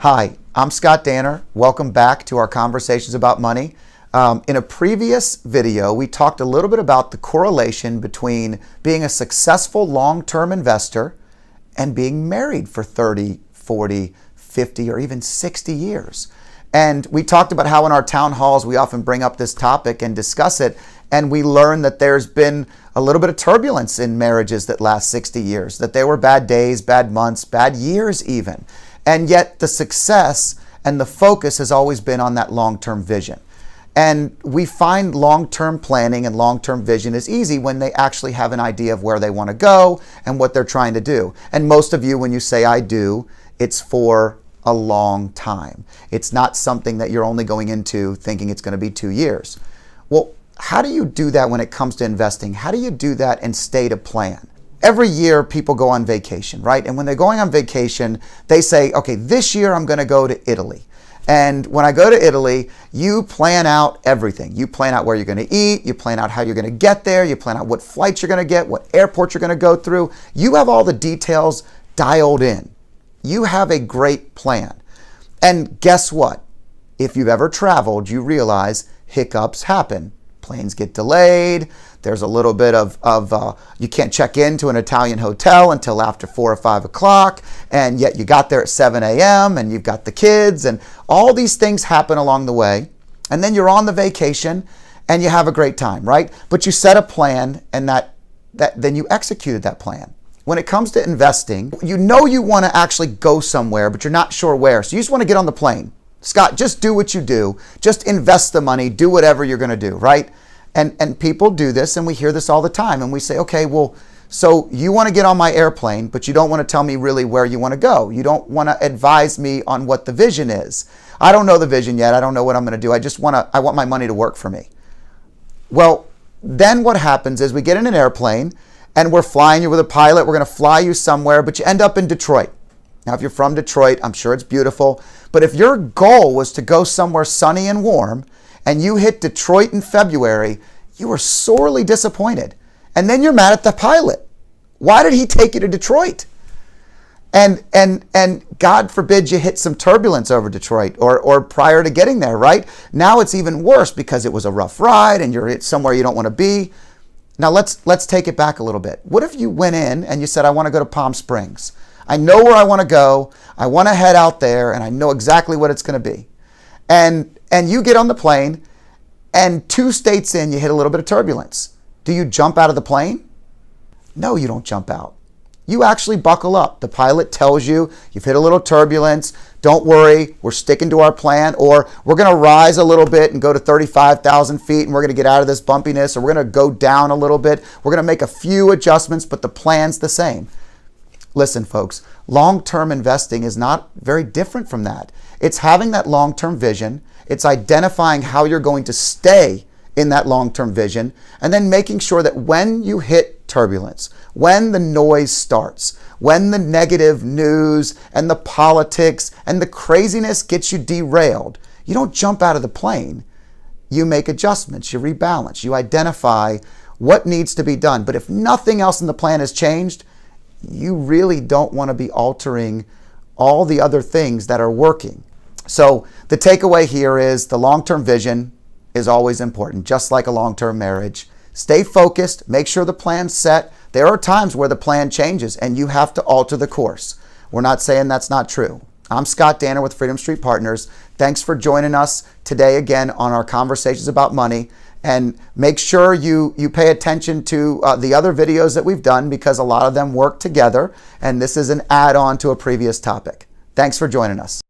Hi, I'm Scott Danner. Welcome back to our Conversations About Money. In a previous video, we talked a little bit about the correlation between being a successful long-term investor and being married for 30, 40, 50, or even 60 years. And we talked about how in our town halls, we often bring up this topic and discuss it. And we learned that there's been a little bit of turbulence in marriages that last 60 years, that there were bad days, bad months, bad years even. And yet the success and the focus has always been on that long-term vision. And we find long-term planning and long-term vision is easy when they actually have an idea of where they want to go and what they're trying to do. And most of you, when you say I do, it's for a long time. It's not something that you're only going into thinking it's going to be 2 years. Well, how do you do that when it comes to investing? How do you do that and stay to plan? Every year people go on vacation, right? And when they're going on vacation, they say, okay, this year I'm going to go to Italy. And when I go to Italy, you plan out everything. You plan out where you're going to eat. You plan out how you're going to get there. You plan out what flights you're going to get, what airports you're going to go through. You have all the details dialed in. You have a great plan. And guess what? If you've ever traveled, you realize hiccups happen. Planes get delayed. There's a little bit of you can't check into an Italian hotel until after 4 or 5 o'clock, and yet you got there at 7 a.m. and you've got the kids, and all these things happen along the way. And then you're on the vacation and you have a great time, right? But you set a plan, and then you executed that plan. When it comes to investing, you know you want to actually go somewhere, but you're not sure where. So you just want to get on the plane. Scott, just do what you do. Just invest the money. Do whatever you're going to do, right? And people do this, and we hear this all the time. And we say, okay, well, so you want to get on my airplane, but you don't want to tell me really where you want to go. You don't want to advise me on what the vision is. I don't know the vision yet. I don't know what I'm going to do. I want my money to work for me. Well, then what happens is we get in an airplane, and we're flying you with a pilot. We're going to fly you somewhere, but you end up in Detroit. Now, if you're from Detroit, I'm sure it's beautiful. But if your goal was to go somewhere sunny and warm, and you hit Detroit in February, you were sorely disappointed. And then you're mad at the pilot. Why did he take you to Detroit? And God forbid you hit some turbulence over Detroit or prior to getting there, right? Now it's even worse because it was a rough ride and you're somewhere you don't want to be. Now let's take it back a little bit. What if you went in and you said, I want to go to Palm Springs. I know where I want to go. I want to head out there and I know exactly what it's going to be. And you get on the plane, and 2 states in, you hit a little bit of turbulence. Do you jump out of the plane? No, you don't jump out. You actually buckle up. The pilot tells you, you've hit a little turbulence. Don't worry, we're sticking to our plan, or we're going to rise a little bit and go to 35,000 feet, and we're going to get out of this bumpiness, or we're going to go down a little bit. We're going to make a few adjustments, but the plan's the same. Listen, folks, long-term investing is not very different from that. It's having that long-term vision. It's identifying how you're going to stay in that long-term vision, and then making sure that when you hit turbulence, when the noise starts, when the negative news and the politics and the craziness gets you derailed, you don't jump out of the plane. You make adjustments, you rebalance, you identify what needs to be done. But if nothing else in the plan has changed, you really don't want to be altering all the other things that are working. So the takeaway here is the long-term vision is always important, just like a long-term marriage. Stay focused, make sure the plan's set. There are times where the plan changes and you have to alter the course. We're not saying that's not true. I'm Scott Danner with Freedom Street Partners. Thanks for joining us today again on our Conversations About Money. And make sure you pay attention to the other videos that we've done, because a lot of them work together. And this is an add-on to a previous topic. Thanks for joining us.